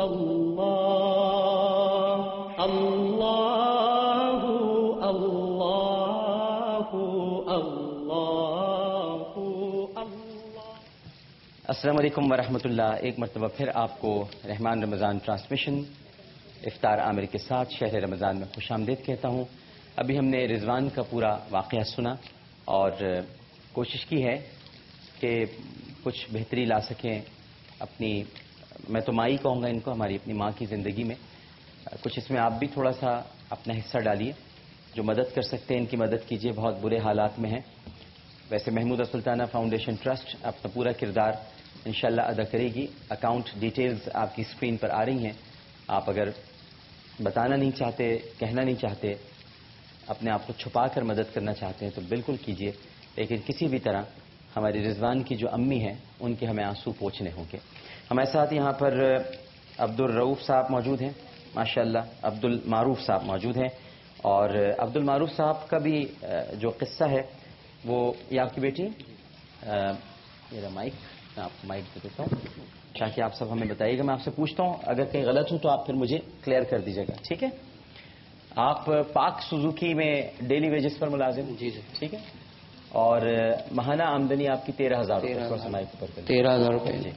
اللہ اللہ اللہ اللہ۔ السلام علیکم ورحمۃ اللہ۔ ایک مرتبہ پھر آپ کو رحمان رمضان ٹرانسمیشن افطار عامر کے ساتھ شہر رمضان میں خوش آمدید کہتا ہوں۔ ابھی ہم نے رضوان کا پورا واقعہ سنا اور کوشش کی ہے کہ کچھ بہتری لا سکیں اپنی، میں تو ماں ہی کہوں گا ان کو، ہماری اپنی ماں کی زندگی میں۔ کچھ اس میں آپ بھی تھوڑا سا اپنا حصہ ڈالیے، جو مدد کر سکتے ہیں ان کی مدد کیجیے، بہت برے حالات میں ہیں۔ ویسے محمود سلطانہ فاؤنڈیشن ٹرسٹ اپنا پورا کردار انشاءاللہ ادا کرے گی۔ اکاؤنٹ ڈیٹیلز آپ کی اسکرین پر آ رہی ہیں، آپ اگر بتانا نہیں چاہتے، کہنا نہیں چاہتے، اپنے آپ کو چھپا کر مدد کرنا چاہتے ہیں تو بالکل کیجیے، لیکن کسی بھی طرح ہماری رضوان کی جو امی ہیں ان کے ہمیں آنسو پوچھنے ہوں گے۔ ہمارے ساتھ یہاں پر عبد الرؤوف صاحب موجود ہیں، ماشاءاللہ عبد المعروف صاحب موجود ہیں، اور عبد المعروف صاحب کا بھی جو قصہ ہے وہ، یہ آپ کی بیٹی، میرا مائک، میں آپ کو مائک دے دیتا ہوں تاکہ آپ سب ہمیں بتائیے گا۔ میں آپ سے پوچھتا ہوں اگر کہیں غلط ہوں تو آپ پھر مجھے کلیئر کر دیجیے گا، ٹھیک ہے؟ آپ پاک سوزوکی میں ڈیلی ویجز پر ملازم؟ جی جی، ٹھیک ہے۔ اور ماہانہ آمدنی آپ کی 13,000 روپے؟ 13,000 روپے جی۔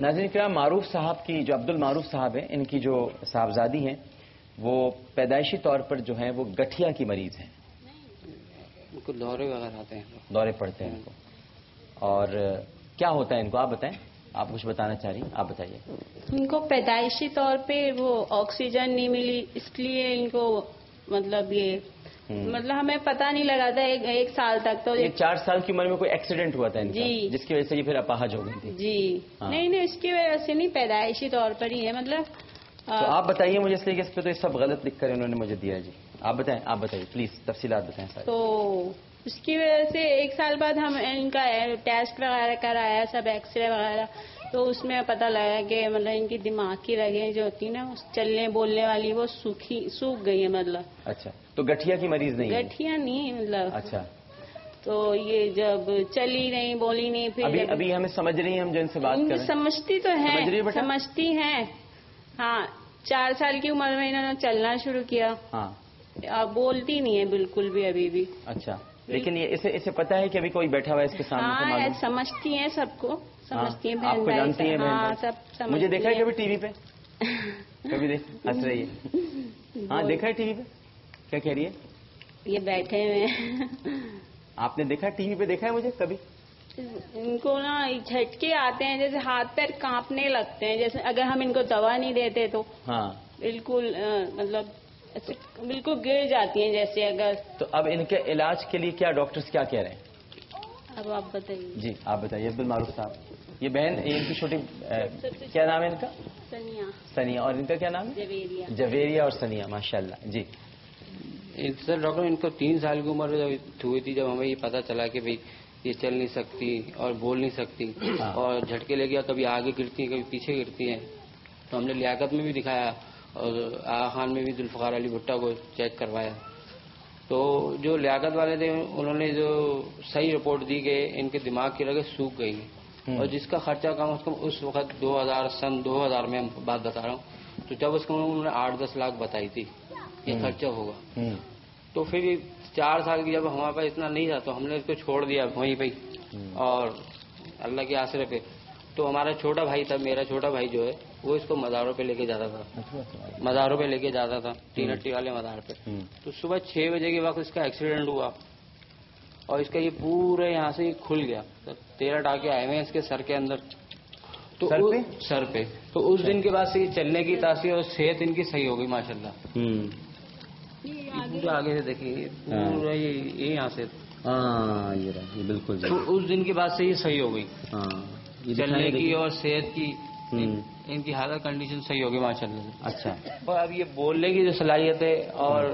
ناظرین کرام، معروف صاحب کی جو عبد المعروف صاحب ہیں، ان کی جو صاحبزادی ہیں وہ پیدائشی طور پر جو ہیں وہ گٹھیا کی مریض ہیں، ان کو دورے وغیرہ آتے ہیں، دورے پڑتے ہیں ان کو۔ اور کیا ہوتا ہے ان کو آپ بتائیں، آپ کچھ بتانا چاہ رہی ہیں، آپ بتائیے۔ ان کو پیدائشی طور پہ وہ آکسیجن نہیں ملی، اس لیے ان کو مطلب ہمیں پتہ نہیں لگا تھا ایک سال تک تو۔ یہ 4 سال کی عمر میں کوئی ایکسیڈنٹ ہوا تھا ان کا، جی، جس کی وجہ سے یہ پھر اپاہج ہو گئی تھی؟ جی نہیں اس کی وجہ سے نہیں، پیدائشی طور پر ہی ہے مطلب۔ تو آپ بتائیے مجھے، اس لیے کہ اس پہ تو یہ سب غلط لکھ کر انہوں نے مجھے دیا ہے۔ جی آپ بتائیں، آپ بتائیے پلیز، تفصیلات بتائیں سارے۔ تو اس کی وجہ سے 1 سال بعد ہم ان کا ٹیسٹ وغیرہ کرایا، سب ایکس رے وغیرہ، تو اس میں پتہ لگا کہ مطلب ان کی دماغ کی رگیں جو ہوتی ہیں نا چلنے بولنے والی، وہ سوکھ گئی ہیں مطلب۔ اچھا، تو گٹھیا کی مریض نہیں ہے؟ گٹھیا نہیں مطلب۔ اچھا، تو یہ جب چلی نہیں بولی نہیں، پھر ابھی ہمیں سمجھ رہی ہیں ہم جو ان سے بات کر رہے ہیں؟ سمجھتی تو ہیں، سمجھتی ہیں ہاں۔ 4 سال کی عمر میں انہوں نے چلنا شروع کیا، ہاں، اب بولتی نہیں ہے بالکل بھی ابھی بھی۔ اچھا، لیکن یہ اسے پتا ہے کہ ابھی کوئی بیٹھا ہوا ہے اس کے سامنے؟ ہاں سمجھتی ہیں، سب کو سمجھتی ہیں، آپ کو جانتی ہیں؟ ہاں سب سمجھتی ہیں۔ مجھے دیکھا ہے کبھی ٹی وی پہ؟ کبھی ہنس رہی ہے؟ ہاں دیکھا ہے ٹی وی پہ؟ کیا کہہ رہی ہے؟ یہ بیٹھے ہوئے ہیں۔ آپ نے دیکھا ٹی وی پہ؟ دیکھا ہے مجھے کبھی؟ ان کو نا جھٹکے آتے ہیں، جیسے ہاتھ پیر کانپنے لگتے ہیں، جیسے اگر ہم ان کو دوا نہیں دیتے تو ہاں بالکل مطلب ایسے بالکل گر جاتی ہیں جیسے اگر۔ تو اب ان کے علاج کے لیے کیا ڈاکٹرز کیا کہہ رہے ہیں؟ اب آپ بتائیے۔ جی آپ بتائیے عبد المعروف صاحب۔ یہ بہن، ان کی چھوٹی کیا نام ہے ان کا؟ ثنیہ۔ اور ان کا کیا نام ہے؟ جویریہ اور ثنیہ، ماشاءاللہ۔ جی سر ڈاکٹر، ان کو 3 سال کی عمر ہوئی تھی جب ہمیں یہ پتہ چلا کہ بھئی یہ چل نہیں سکتی اور بول نہیں سکتی، اور جھٹکے لے گیا، کبھی آگے گرتی ہیں کبھی پیچھے گرتی ہیں۔ تو ہم نے لیاقت میں بھی دکھایا اور آغا خان میں بھی ذوالفقار علی بھٹا کو چیک کروایا، تو جو لیاقت والے تھے انہوں نے جو صحیح رپورٹ دی کہ ان کے دماغ کی رگیں سوکھ گئی ہیں، اور جس کا خرچہ کم از کم اس وقت سن 2000 میں بات بتا رہا ہوں، تو جب اس کو انہوں نے 8-10 لاکھ بتائی تھی یہ خرچہ ہوگا۔ تو پھر 4 سال کی جب ہمارے پاس اتنا نہیں تھا تو ہم نے اس کو چھوڑ دیا وہیں پہ، اور اللہ کے آسرے پہ۔ تو ہمارا چھوٹا بھائی تھا، میرا چھوٹا بھائی جو ہے وہ اس کو مزاروں پہ لے کے جاتا تھا، مزاروں پہ لے کے جاتا تھا، 3 ہٹی والے مزار پہ۔ تو صبح 6 بجے کے وقت اس کا ایکسیڈنٹ ہوا، اور اس کا یہ پورے یہاں سے کھل گیا، 13 ٹانکے آئے ہوئے ہیں اس کے سر کے اندر، تو سر پہ۔ تو اس دن کے بعد سے یہ چلنے کی تاثیر اور صحت ان کی صحیح ہو گئی ماشاءاللہ۔ پورا آگے سے دیکھیے، پورا یہ یہاں سے، ہاں یہ بالکل، اس دن کے بعد سے یہ صحیح ہو گئی چلنے کی اور صحت کی، ان کی حالت کنڈیشن صحیح ہوگی ماشاءاللہ۔ اچھا، اور اب یہ بولنے کی جو صلاحیت ہے اور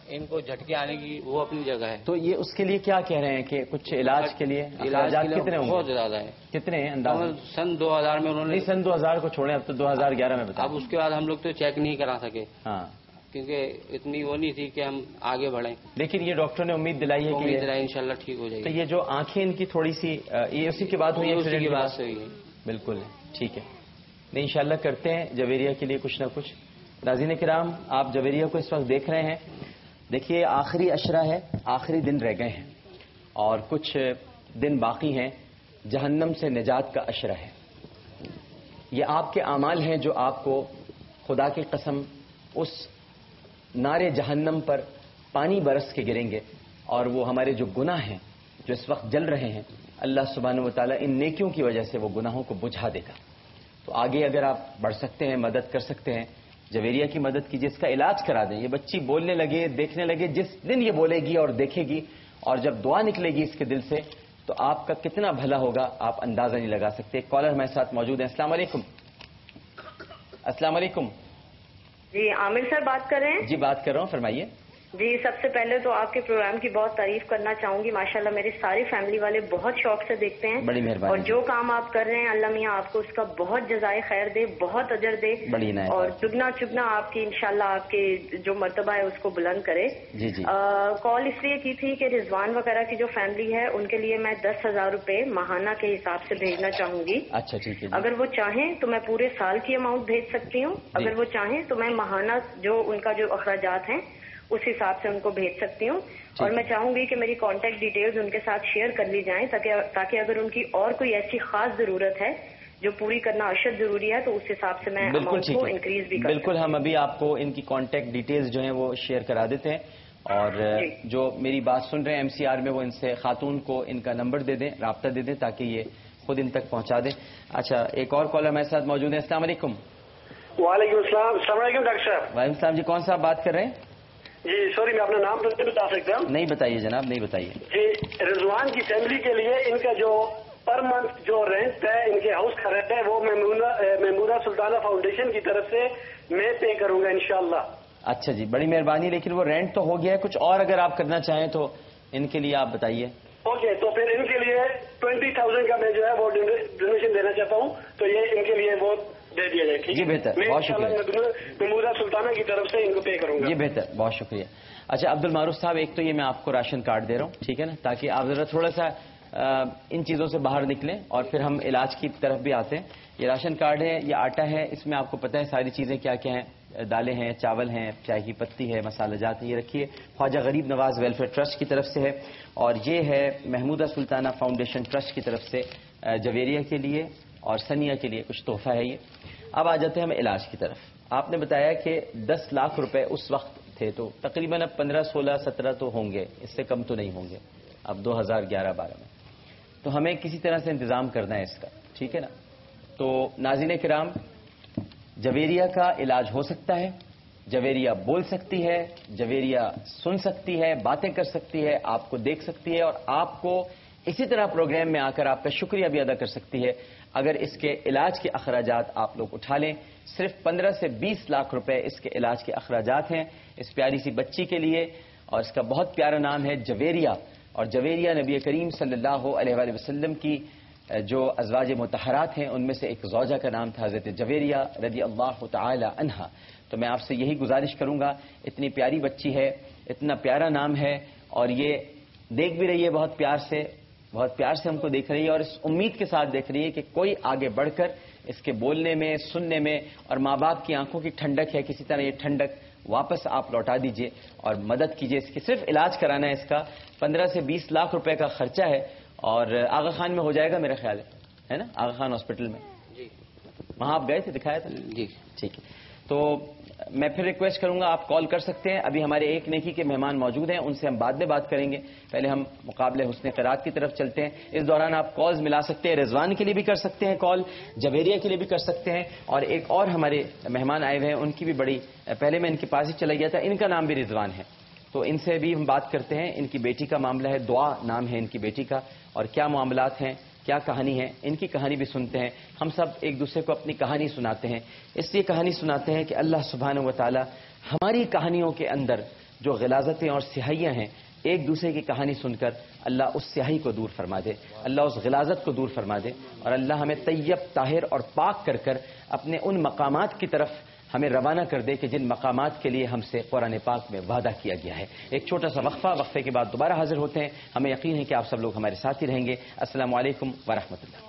ان کو جھٹکے آنے کی وہ اپنی جگہ ہے۔ تو یہ اس کے لیے کیا کہہ رہے ہیں کہ کچھ علاج کے لیے اخراجات کتنے ہوں گے؟ بہت زیادہ ہے۔ کتنے ہیں اندازہ؟ سن 2000 میں انہوں نے، نہیں سن 2000 کو چھوڑیں، اب تو 2011 میں بتائیں۔ اب اس کے بعد ہم لوگ تو چیک نہیں کرا سکے، ہاں کیونکہ اتنی وہ نہیں تھی کہ ہم آگے بڑھیں، لیکن یہ ڈاکٹر نے امید دلائی ہے کہ انشاءاللہ ٹھیک ہو جائے گی۔ تو یہ جو آنکھیں ان کی تھوڑی سی، یہ اسی کے بعد ہوئی؟ اسی کی بات سے ہوئی ہے، بالکل ٹھیک ہے۔ نہیں انشاءاللہ کرتے ہیں جویریہ کے لیے کچھ نہ کچھ. ناظرین کرام آپ جویریہ کو اس وقت دیکھ رہے ہیں. دیکھیے آخری عشرہ ہے, آخری دن رہ گئے ہیں اور کچھ دن باقی ہیں. جہنم سے نجات کا عشرہ ہے. یہ آپ کے اعمال ہیں جو آپ کو خدا کی قسم اس نار جہنم پر پانی برس کے گریں گے, اور وہ ہمارے جو گناہ ہیں جو اس وقت جل رہے ہیں اللہ سبحانہ و تعالیٰ ان نیکیوں کی وجہ سے وہ گناہوں کو بجھا دے گا. تو آگے اگر آپ بڑھ سکتے ہیں, مدد کر سکتے ہیں, جویریہ کی مدد کیجیے, اس کا علاج کرا دیں. یہ بچی بولنے لگے, دیکھنے لگے, جس دن یہ بولے گی اور دیکھے گی اور جب دعا نکلے گی اس کے دل سے تو آپ کا کتنا بھلا ہوگا آپ اندازہ نہیں لگا سکتے. ایک کالر ہمارے ساتھ موجود ہیں. السلام علیکم. السلام علیکم. جی عامر سر بات کر رہے ہیں؟ جی بات کر رہا ہوں, فرمائیے. جی سب سے پہلے تو آپ کے پروگرام کی بہت تعریف کرنا چاہوں گی. ماشاءاللہ میری ساری فیملی والے بہت شوق سے دیکھتے ہیں. بڑی مہربانی. اور جو کام آپ کر رہے ہیں اللہ میاں آپ کو اس کا بہت جزائے خیر دے, بہت اجر دے, بڑی نعمت, اور دگنا چگنا آپ کی انشاءاللہ آپ کے جو مرتبہ ہے اس کو بلند کرے. جی جی. کال اس لیے کی تھی کہ رضوان وغیرہ کی جو فیملی ہے ان کے لیے میں 10,000 روپے ماہانہ کے حساب سے بھیجنا چاہوں گی. اچھا ٹھیک ہے. اگر وہ چاہیں تو میں پورے سال کی اماؤنٹ بھیج سکتی ہوں, اگر وہ چاہیں تو میں ماہانہ جو ان کا جو اخراجات ہیں اس حساب سے ان کو بھیج سکتی ہوں. اور میں چاہوں گی کہ میری کانٹیکٹ ڈیٹیلز ان کے ساتھ شیئر کر لی جائیں تاکہ اگر ان کی اور کوئی ایسی خاص ضرورت ہے جو پوری کرنا اشد ضروری ہے تو اس حساب سے میں اماؤنٹ کو انکریز بھی کروں. بالکل, ہم ابھی آپ کو ان کی کانٹیکٹ ڈیٹیلز جو ہیں وہ شیئر کرا دیتے ہیں, اور جو میری بات سن رہے ہیں ایم سی آر میں وہ ان سے خاتون کو ان کا نمبر دے دیں, رابطہ دے دیں تاکہ یہ خود ان تک پہنچا دیں. اچھا ایک اور کالر ہمارے ساتھ موجود ہیں. السلام علیکم. وعلیکم السلام. السلام علیکم ڈاکٹر صاحب. وعلیکم السلام. جی کون صاحب بات کر رہے ہیں؟ جی سوری میں اپنا نام تو نہیں بتا سکتا ہوں. نہیں بتائیے جناب, نہیں بتائیے. جی رضوان کی فیملی کے لیے ان کا جو پر منتھ جو رینٹ ہے ان کے ہاؤس کا رینٹ ہے وہ میمونہ سلطانہ فاؤنڈیشن کی طرف سے میں پے کروں گا انشاءاللہ. اچھا جی بڑی مہربانی, لیکن وہ رینٹ تو ہو گیا ہے, کچھ اور اگر آپ کرنا چاہیں تو ان کے لیے آپ بتائیے. اوکے, تو پھر ان کے لیے 20,000 کا میں جو ہے وہ ڈونیشن دینا چاہتا ہوں, تو یہ ان کے لیے وہ دے دیا جائے. جی بہتر, بہت شکریہ. میمونہ سلطانہ کی طرف سے ان کو پے کروں گا. جی بہتر, بہت شکریہ. اچھا عبد المعروف صاحب, ایک تو یہ میں آپ کو راشن کارڈ دے رہا ہوں, ٹھیک ہے نا, تاکہ آپ ذرا تھوڑا سا ان چیزوں سے باہر نکلیں اور پھر ہم علاج کی طرف بھی آتے ہیں. یہ راشن کارڈ ہے, یہ آٹا ہے, اس میں آپ کو پتہ ہے ساری چیزیں کیا کیا ہیں, دالیں ہیں, چاول ہیں, چائے کی پتی ہے, مسالہ جات ہیں. یہ رکھیے خواجہ غریب نواز ویلفیئر ٹرسٹ کی طرف سے ہے, اور یہ ہے محمودہ سلطانہ فاؤنڈیشن ٹرسٹ کی طرف سے جویریہ کے لیے اور سنیا کے لیے کچھ تحفہ ہے یہ. اب آ جاتے ہیں ہم علاج کی طرف. آپ نے بتایا کہ 10 لاکھ روپے اس وقت تھے, تو تقریباً اب 15, 16, 17 تو ہوں گے, اس سے کم تو نہیں ہوں گے اب 2011-12 میں. تو ہمیں کسی طرح سے انتظام کرنا ہے اس کا, ٹھیک ہے نا. تو ناظرین کرام, جویریہ کا علاج ہو سکتا ہے, جویریہ بول سکتی ہے, جویریہ سن سکتی ہے, باتیں کر سکتی ہے, آپ کو دیکھ سکتی ہے, اور آپ کو اسی طرح پروگرام میں آ کر آپ کا شکریہ بھی ادا کر سکتی ہے اگر اس کے علاج کے اخراجات آپ لوگ اٹھا لیں. صرف 15 سے 20 لاکھ روپے اس کے علاج کے اخراجات ہیں اس پیاری سی بچی کے لیے, اور اس کا بہت پیارا نام ہے جویریہ. اور جویریہ نبی کریم صلی اللہ علیہ وآلہ وسلم کی جو ازواج مطہرات ہیں ان میں سے ایک زوجہ کا نام تھا حضرت جویریہ رضی اللہ تعالی عنہا. تو میں آپ سے یہی گزارش کروں گا, اتنی پیاری بچی ہے, اتنا پیارا نام ہے, اور یہ دیکھ بھی رہی ہے بہت پیار سے ہم کو دیکھ رہی ہے, اور اس امید کے ساتھ دیکھ رہی ہے کہ کوئی آگے بڑھ کر اس کے بولنے میں, سننے میں, اور ماں باپ کی آنکھوں کی ٹھنڈک ہے, کسی طرح یہ ٹھنڈک واپس آپ لوٹا دیجئے اور مدد کیجئے. اس کی صرف علاج کرانا ہے, اس کا 15 سے 20 لاکھ روپے کا خرچہ ہے, اور آغا خان میں ہو جائے گا میرا خیال ہے نا, آغا خان ہاسپٹل میں. جی وہاں آپ گئے تھے, دکھایا تھا. جی ٹھیک ہے. تو میں پھر ریکویسٹ کروں گا آپ کال کر سکتے ہیں. ابھی ہمارے ایک نیکی کے مہمان موجود ہیں, ان سے ہم بعد میں بات کریں گے. پہلے ہم مقابلے حسن قرات کی طرف چلتے ہیں. اس دوران آپ کالز ملا سکتے ہیں, رضوان کے لیے بھی کر سکتے ہیں کال, جویریہ کے لیے بھی کر سکتے ہیں, اور ایک اور ہمارے مہمان آئے ہوئے ہیں ان کی بھی بڑی, پہلے میں ان کے پاس ہی چلا گیا تھا, ان کا نام بھی رضوان ہے, تو ان سے بھی ہم بات کرتے ہیں. ان کی بیٹی کا معاملہ ہے, دعا نام ہے ان کی بیٹی کا, اور کیا معاملات ہیں, کیا کہانی ہے, ان کی کہانی بھی سنتے ہیں. ہم سب ایک دوسرے کو اپنی کہانی سناتے ہیں, اس لیے کہانی سناتے ہیں کہ اللہ سبحانہ و تعالی ہماری کہانیوں کے اندر جو غلاظتیں اور سیاہیاں ہیں, ایک دوسرے کی کہانی سن کر اللہ اس سیاہی کو دور فرما دے, اللہ اس غلاظت کو دور فرما دے, اور اللہ ہمیں طیب, طاہر اور پاک کر کر اپنے ان مقامات کی طرف ہمیں روانہ کر دے کہ جن مقامات کے لیے ہم سے قرآن پاک میں وعدہ کیا گیا ہے. ایک چھوٹا سا وقفہ, وقفے کے بعد دوبارہ حاضر ہوتے ہیں. ہمیں یقین ہے کہ آپ سب لوگ ہمارے ساتھ ہی رہیں گے. السلام علیکم ورحمۃ اللہ.